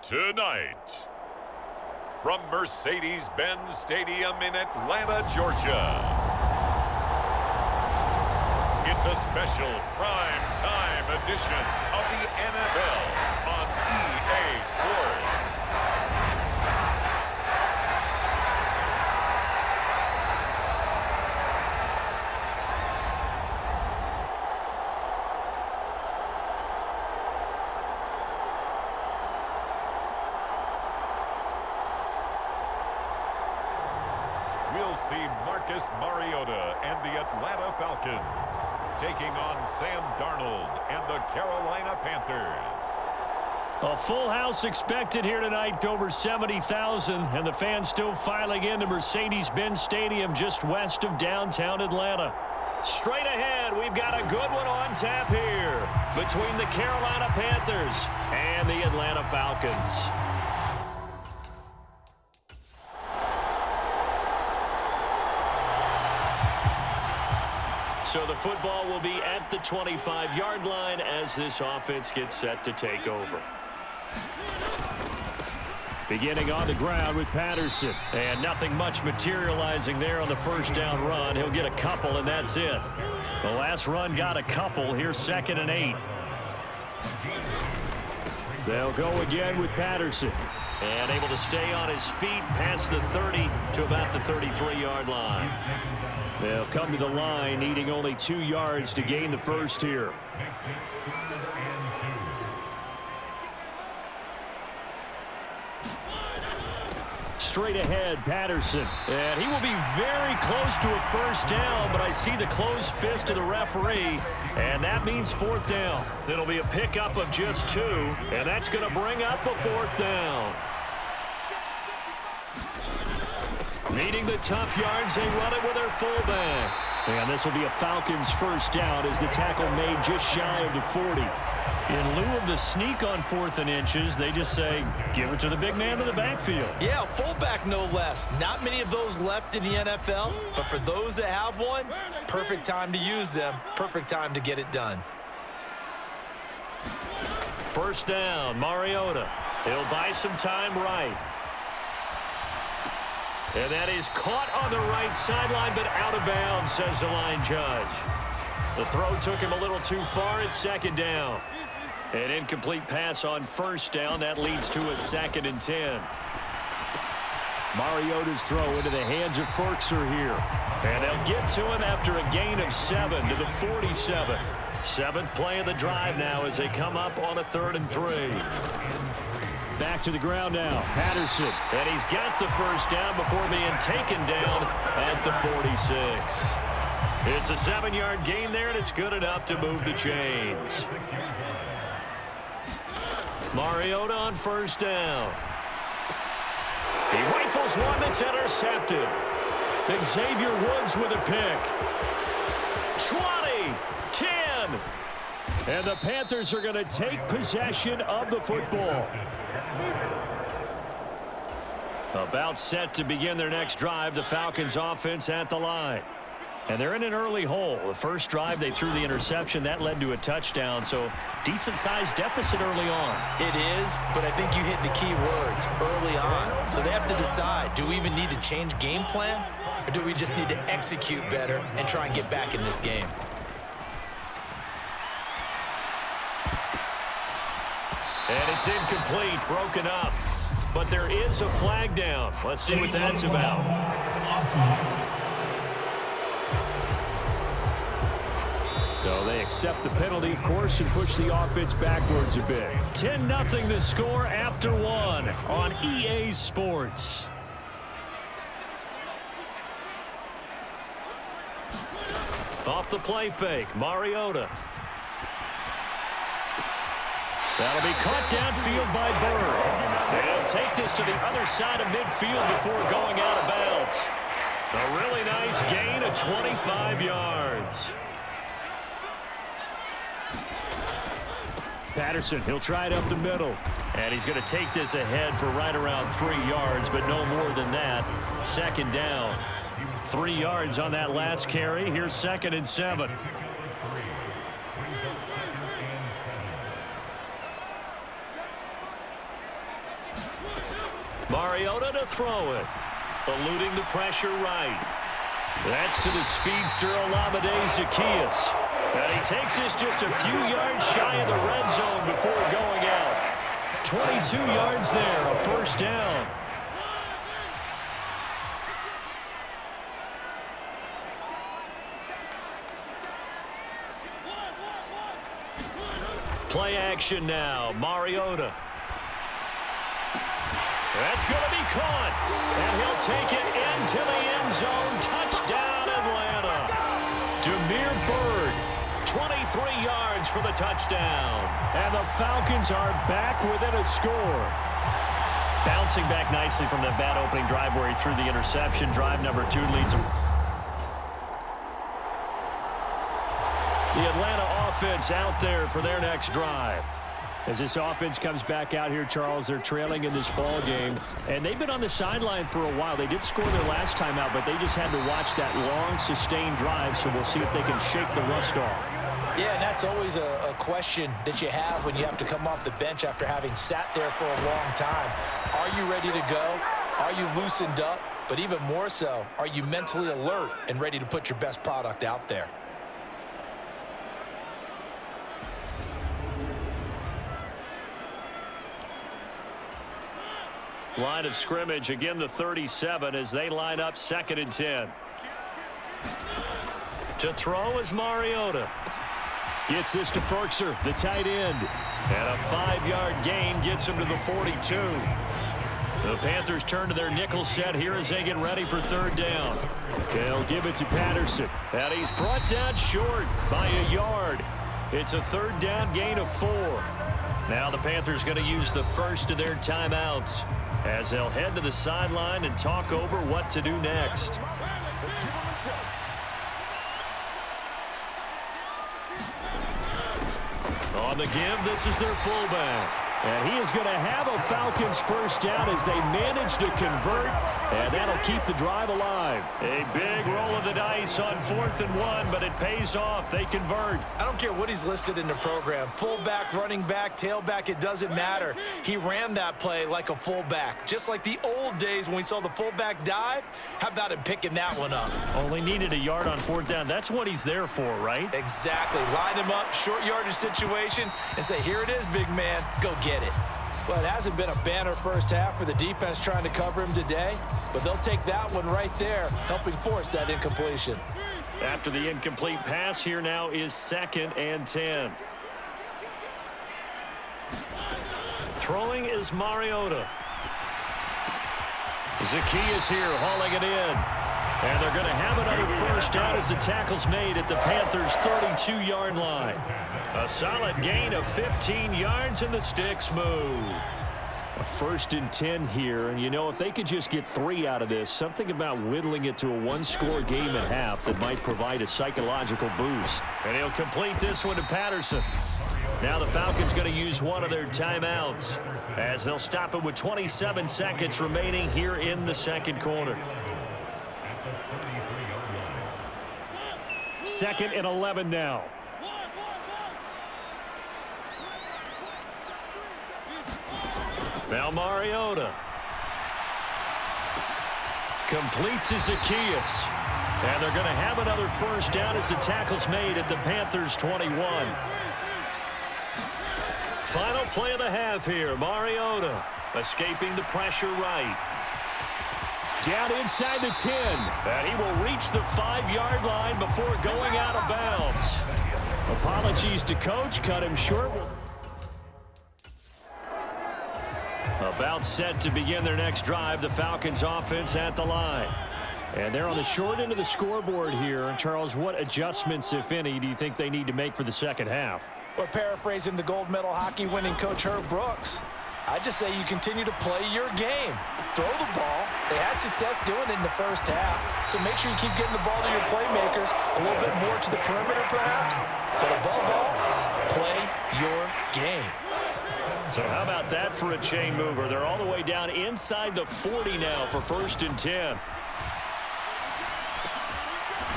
Tonight, from Mercedes-Benz Stadium in Atlanta, Georgia, it's a special prime time edition of the NFL on EA Sports. We'll see Marcus Mariota and the Atlanta Falcons taking on Sam Darnold and the Carolina Panthers. A full house expected here tonight, over 70,000, and the fans still filing into Mercedes-Benz Stadium just west of downtown Atlanta. Straight ahead, we've got a good one on tap here between the Carolina Panthers and the Atlanta Falcons. So the football will be at the 25-yard line as this offense gets set to take over. Beginning on the ground with Patterson. And nothing much materializing there on the first down run. He'll get a couple, and that's it. The last run got a couple. Here's 2nd and 8. They'll go again with Patterson. And able to stay on his feet past the 30 to about the 33-yard line. They'll come to the line, needing only 2 yards to gain the first here. Straight ahead, Patterson. And he will be very close to a first down, but I see the closed fist of the referee, and that means 4th down. It'll be a pickup of just 2, and that's going to bring up a 4th down. Needing the tough yards, they run it with their fullback. And this will be a Falcons first down as the tackle made just shy of the 40. In lieu of the sneak on 4th and inches, they just say, give it to the big man in the backfield. Yeah, fullback no less. Not many of those left in the NFL, but for those that have one, perfect time to use them, perfect time to get it done. First down, Mariota. He'll buy some time right. And that is caught on the right sideline, but out of bounds, says the line judge. The throw took him a little too far. It's 2nd down. An incomplete pass on first down. That leads to a 2nd and 10. Mariota's throw into the hands of Ferkser here. And they'll get to him after a gain of 7 to the 47. 7th play of the drive now as they come up on a 3rd and 3. Back to the ground now, Patterson. And he's got the first down before being taken down at the 46. It's a 7-yard gain there, and it's good enough to move the chains. Mariota on first down. He rifles one that's intercepted. Xavier Woods with a pick. 20, 10. And the Panthers are going to take possession of the football. About set to begin their next drive, the Falcons offense at the line. And they're in an early hole. The first drive, they threw the interception. That led to a touchdown, so decent-sized deficit early on. It is, but I think you hit the key words, early on. So they have to decide, do we even need to change game plan, or do we just need to execute better and try and get back in this game? And it's incomplete, broken up. But there is a flag down. Let's see what that's about. So they accept the penalty, of course, and push the offense backwards a bit. 10-0 the score after 1 on EA Sports. Off the play fake, Mariota. That'll be caught downfield by Bird. And he'll take this to the other side of midfield before going out of bounds. A really nice gain of 25 yards. Patterson, he'll try it up the middle. And he's going to take this ahead for right around 3 yards, but no more than that. Second down. 3 yards on that last carry. Here's 2nd and 7. Mariota to throw it. Eluding the pressure right. That's to the speedster All-Madden Zaccheaus. And he takes this just a few yards shy of the red zone before going out. 22 yards there, a first down. Play action now, Mariota. That's going to be caught, and he'll take it into the end zone. Touchdown, Atlanta. Demir Bird, 23 yards for the touchdown. And the Falcons are back within a score. Bouncing back nicely from that bad opening drive where he threw the interception. Drive number 2 leads him. The Atlanta offense out there for their next drive. As this offense comes back out here, Charles, they're trailing in this ball game. And they've been on the sideline for a while. They did score their last time out, but they just had to watch that long, sustained drive. So we'll see if they can shake the rust off. Yeah, and that's always a question that you have when you have to come off the bench after having sat there for a long time. Are you ready to go? Are you loosened up? But even more so, are you mentally alert and ready to put your best product out there? Line of scrimmage, again the 37 as they line up 2nd and 10. To throw is Mariota. Gets this to Ferkser, the tight end. And a 5-yard gain gets him to the 42. The Panthers turn to their nickel set here as they get ready for 3rd down. They'll give it to Patterson. And he's brought down short by a yard. It's a 3rd down gain of 4. Now the Panthers going to use the first of their timeouts as they'll head to the sideline and talk over what to do next. On the give, this is their fullback. And he is going to have a Falcons first down as they manage to convert, and that'll keep the drive alive. A big roll of the dice on 4th and 1, but it pays off. They convert. I don't care what he's listed in the program. Fullback, running back, tailback, it doesn't matter. He ran that play like a fullback, just like the old days when we saw the fullback dive. How about him picking that one up? Only needed a yard on 4th down. That's what he's there for, right? Exactly. Line him up, short yardage situation, and say, here it is, big man. Go get it. Well, it hasn't been a banner first half for the defense trying to cover him today, but they'll take that one right there, helping force that incompletion. After the incomplete pass, here now is 2nd and 10. Throwing is Mariota. Zaccheaus here hauling it in. And they're going to have another first down as the tackle's made at the Panthers' 32-yard line. A solid gain of 15 yards and the sticks move. A 1st and 10 here, and you know, if they could just get 3 out of this, something about whittling it to a 1-score game at half that might provide a psychological boost. And he'll complete this one to Patterson. Now the Falcons going to use one of their timeouts as they'll stop it with 27 seconds remaining here in the 2nd quarter. 2nd and 11 now. Now Mariota. Complete to Zaccheaus. And they're going to have another first down as the tackle's made at the Panthers' 21. Final play of the half here. Mariota escaping the pressure right. Down inside the 10. And he will reach the 5-yard line before going out of bounds. Apologies to coach. Cut him short. About set to begin their next drive. The Falcons offense at the line. And they're on the short end of the scoreboard here. And Charles, what adjustments, if any, do you think they need to make for the second half? Well, paraphrasing the gold medal hockey winning coach Herb Brooks, I just say you continue to play your game. Throw the ball. They had success doing it in the first half, so make sure you keep getting the ball to your playmakers, a little bit more to the perimeter perhaps, but above all, play your game. So how about that for a chain mover? They're all the way down inside the 40 now for 1st and 10.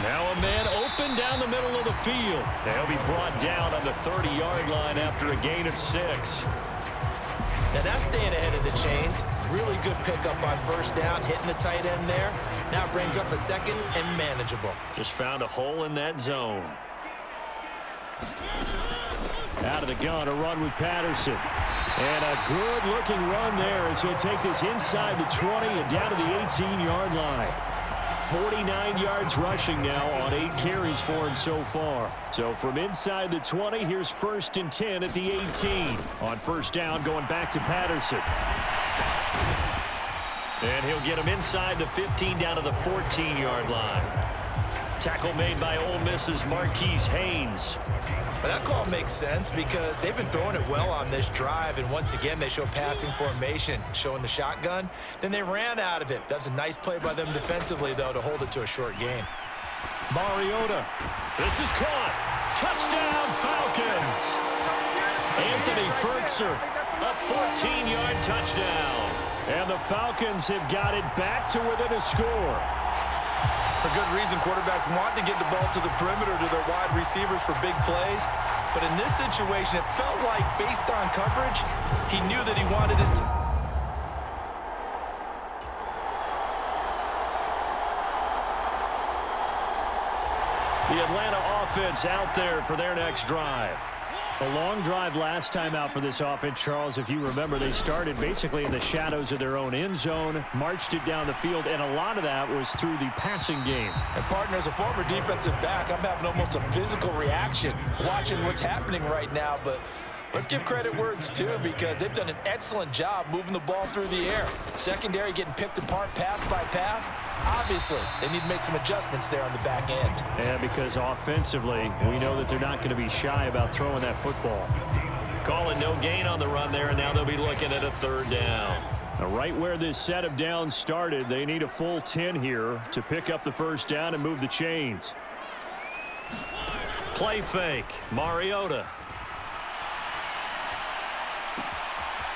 Now a man open down the middle of the field. They'll be brought down on the 30-yard line after a gain of 6. Now that's staying ahead of the chains. Really good pickup on 1st down, hitting the tight end there. Now it brings up a 2nd and manageable. Just found a hole in that zone. Out of the gun, a run with Patterson. And a good-looking run there as he'll take this inside the 20 and down to the 18-yard line. 49 yards rushing now on 8 carries for him so far. So from inside the 20, here's 1st and 10 at the 18. On 1st down, going back to Patterson. And he'll get him inside the 15 down to the 14-yard line. Tackle made by Ole Miss's Marquise Haynes. But that call makes sense because they've been throwing it well on this drive, and once again they show passing formation, showing the shotgun. Then they ran out of it. That's a nice play by them defensively, though, to hold it to a short game. Mariota. This is caught. Touchdown, Falcons. Anthony Fertzer, a 14-yard touchdown. And the Falcons have got it back to within a score. For good reason, quarterbacks want to get the ball to the perimeter to their wide receivers for big plays. But in this situation, it felt like, based on coverage, he knew that he wanted his team. The Atlanta offense out there for their next drive. A long drive last time out for this offense, Charles. If you remember, they started basically in the shadows of their own end zone, marched it down the field, and a lot of that was through the passing game. And, partner, as a former defensive back, I'm having almost a physical reaction watching what's happening right now. But let's give credit where it's due because they've done an excellent job moving the ball through the air. Secondary getting picked apart pass by pass. Obviously, they need to make some adjustments there on the back end. And because offensively, we know that they're not going to be shy about throwing that football. Calling no gain on the run there, and now they'll be looking at a 3rd down. Now, right where this set of downs started, they need a full 10 here to pick up the 1st down and move the chains. Play fake. Mariota.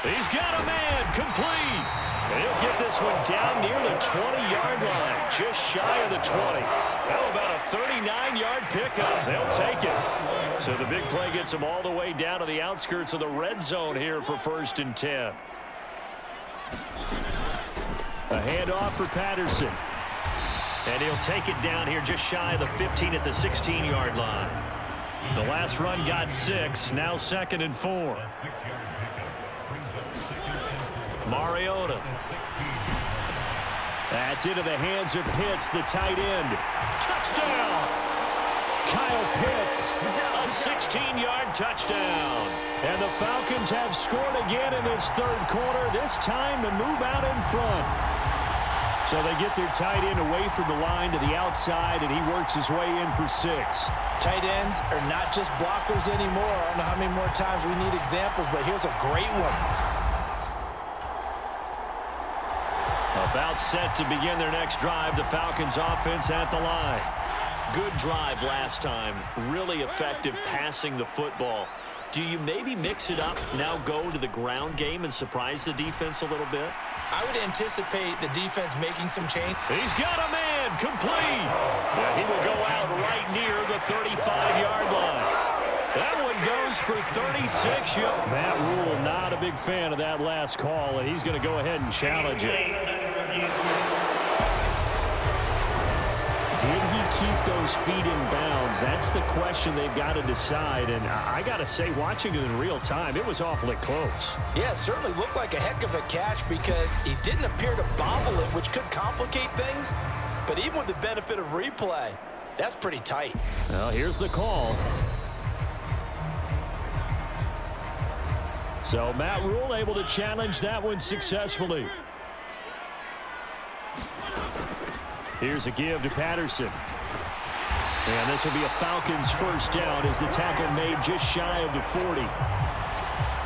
He's got a man. Complete. And he'll get this one down near the 20-yard line, just shy of the 20. How about a 39-yard pickup? They'll take it. So the big play gets them all the way down to the outskirts of the red zone here for 1st and 10. A handoff for Patterson. And he'll take it down here just shy of the 15 at the 16-yard line. The last run got 6, now 2nd and 4. Mariota. That's into the hands of Pitts, the tight end. Touchdown! Kyle Pitts, a 16-yard touchdown. And the Falcons have scored again in this 3rd quarter, this time to move out in front. So they get their tight end away from the line to the outside, and he works his way in for 6. Tight ends are not just blockers anymore. I don't know how many more times we need examples, but here's a great one. About set to begin their next drive, the Falcons offense at the line. Good drive last time. Really effective passing the football. Do you maybe mix it up, now go to the ground game and surprise the defense a little bit? I would anticipate the defense making some change. He's got a man. Complete. Yeah, he will go out right near the 35-yard line. That one goes for 36. Matt Rule not a big fan of that last call, and he's going to go ahead and challenge it. Did he keep those feet in bounds? That's the question they've got to decide. And I got to say, watching it in real time, it was awfully close. Yeah, it certainly looked like a heck of a catch because he didn't appear to bobble it, which could complicate things. But even with the benefit of replay, that's pretty tight. Well, here's the call. So Matt Rule able to challenge that one successfully. Here's a give to Patterson. And this will be a Falcons 1st down as the tackle made just shy of the 40.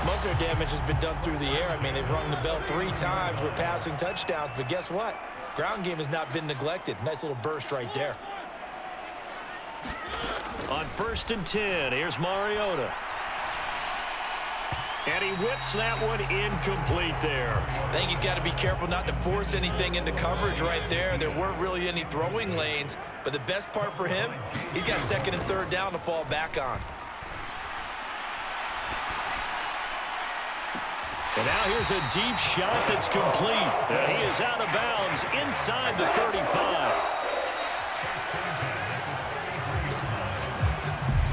Most of their damage has been done through the air. I mean, they've rung the bell 3 times with passing touchdowns, but guess what? Ground game has not been neglected. Nice little burst right there. On 1st and 10, here's Mariota. And he whips that one incomplete there. I think he's got to be careful not to force anything into coverage right there. There weren't really any throwing lanes, but the best part for him, he's got 2nd and 3rd down to fall back on. And now here's a deep shot that's complete. And he is out of bounds inside the 35.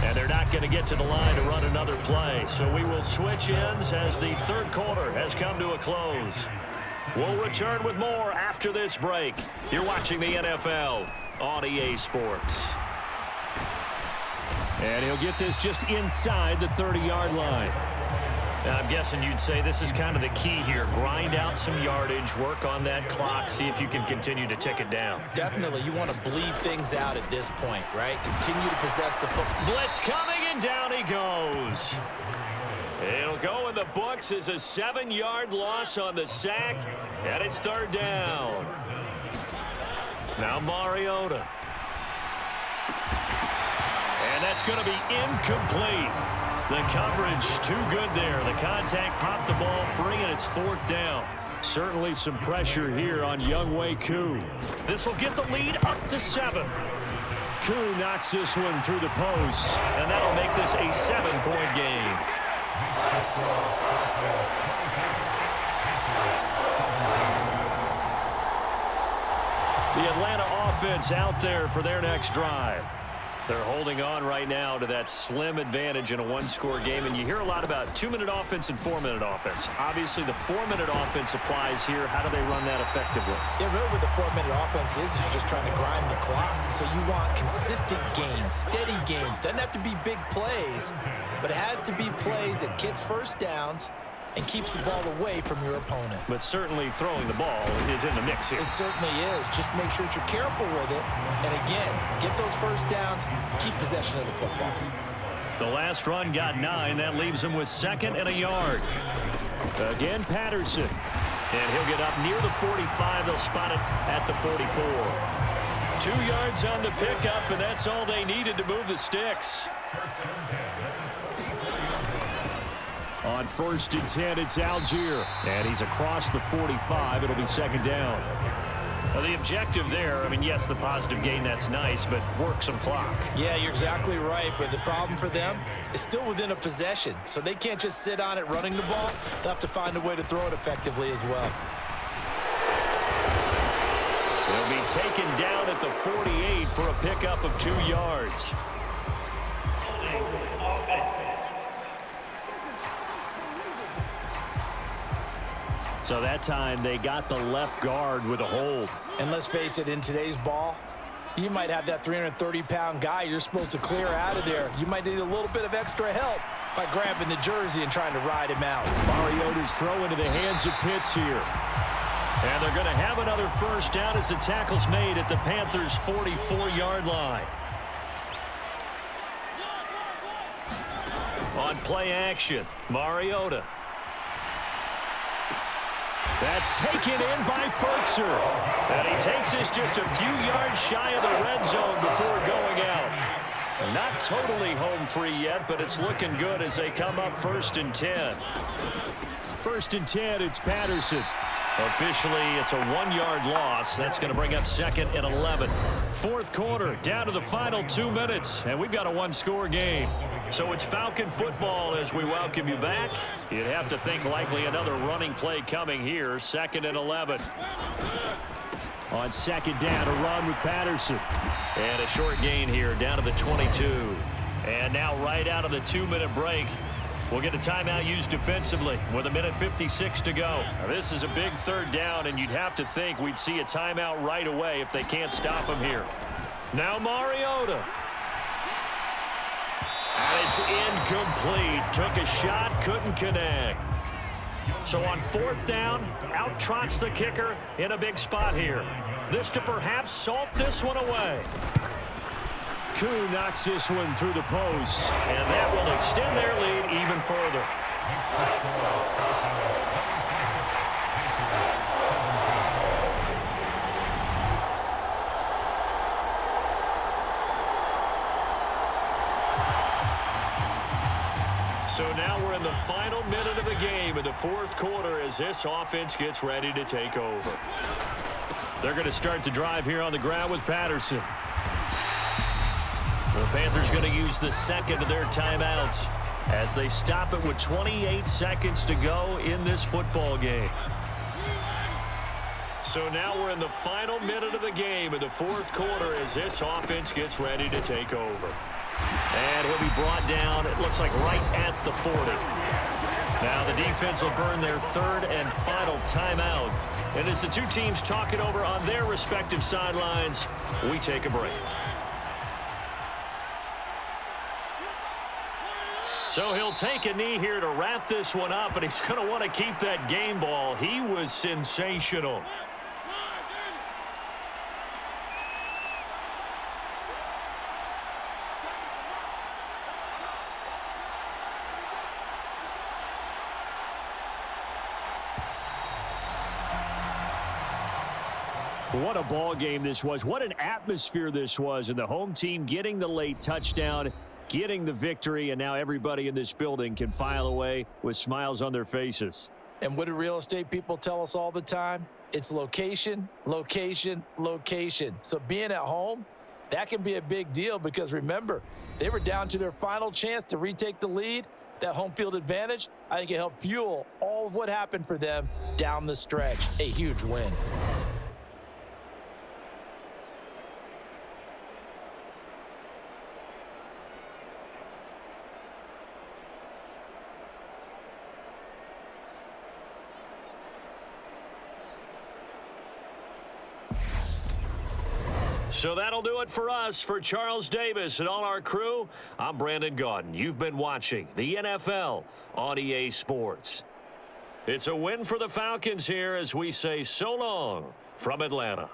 And they're not going to get to the line to run another play. So we will switch ends as the 3rd quarter has come to a close. We'll return with more after this break. You're watching the NFL on EA Sports. And he'll get this just inside the 30-yard line. Now, I'm guessing you'd say this is kind of the key here. Grind out some yardage, work on that clock, see if you can continue to tick it down. Definitely. You want to bleed things out at this point, right? Continue to possess the football. Blitz coming, and down he goes. It'll go in the books as a 7-yard loss on the sack, and it's 3rd down. Now Mariota. And that's going to be incomplete. The coverage too good there. The contact popped the ball free, and it's 4th down. Certainly some pressure here on Younghoe Koo. This will get the lead up to 7. Koo knocks this one through the post. And that'll make this a 7-point game. The Atlanta offense out there for their next drive. They're holding on right now to that slim advantage in a 1-score game. And you hear a lot about 2-minute offense and 4-minute offense. Obviously, the 4-minute offense applies here. How do they run that effectively? Yeah, really what the 4-minute offense is you're just trying to grind the clock. So you want consistent gains, steady gains. Doesn't have to be big plays, but it has to be plays that gets first downs and keeps the ball away from your opponent. But certainly throwing the ball is in the mix here. It certainly is. Just make sure that you're careful with it. And again, get those first downs, keep possession of the football. The last run got 9. That leaves him with 2nd and a yard. Again, Patterson. And he'll get up near the 45. They'll spot it at the 44. 2 yards on the pickup, and that's all they needed to move the sticks. On 1st and 10, it's Algier. And he's across the 45. It'll be 2nd down. Well, the objective there, I mean, yes, the positive gain, that's nice, but work some clock. Yeah, you're exactly right. But the problem for them is still within a possession. So they can't just sit on it running the ball. They'll have to find a way to throw it effectively as well. They'll be taken down at the 48 for a pickup of 2 yards. So that time they got the left guard with a hold. And let's face it, in today's ball, you might have that 330-pound guy you're supposed to clear out of there. You might need a little bit of extra help by grabbing the jersey and trying to ride him out. Mariota's throw into the hands of Pitts here. And they're going to have another first down as the tackle's made at the Panthers' 44-yard line. On play action, Mariota. That's taken in by Ferkser. And he takes this just a few yards shy of the red zone before going out. Not totally home free yet, but it's looking good as they come up 1st and 10. 1st and 10, it's Patterson. Officially, it's a 1-yard loss. That's going to bring up 2nd and 11. 4th quarter, down to the final 2 minutes, and we've got a 1-score game. So it's Falcon football as we welcome you back. You'd have to think likely another running play coming here. 2nd and 11. On 2nd down, a run with Patterson. And a short gain here, down to the 22. And now right out of the 2-minute break, we'll get a timeout used defensively with 1:56 to go. Now, this is a big 3rd down, and you'd have to think we'd see a timeout right away if they can't stop him here. Now Mariota. And it's incomplete. Took a shot, couldn't connect. So on 4th down, out trots the kicker in a big spot here. This to perhaps salt this one away. Koo knocks this one through the post. And that will extend their lead even further. So now we're in the final minute of the game in the fourth quarter as this offense gets ready to take over. They're going to start the drive here on the ground with Patterson. The Panthers going to use the second of their timeouts as they stop it with 28 seconds to go in this football game. So now we're in the final minute of the game in the fourth quarter as this offense gets ready to take over. And he'll be brought down, it looks like right at the 40. Now the defense will burn their third and final timeout. And as the two teams talk it over on their respective sidelines, we take a break. So he'll take a knee here to wrap this one up, and he's going to want to keep that game ball. He was sensational. What a ball game this was. What an atmosphere this was. And the home team getting the late touchdown, getting the victory, and now everybody in this building can file away with smiles on their faces. And what do real estate people tell us all the time? It's location, location, location. So being at home, that can be a big deal because remember, they were down to their final chance to retake the lead. That home field advantage, I think it helped fuel all of what happened for them down the stretch. A huge win. So that'll do it for us. For Charles Davis and all our crew, I'm Brandon Gaudin. You've been watching the NFL on EA Sports. It's a win for the Falcons here as we say so long from Atlanta.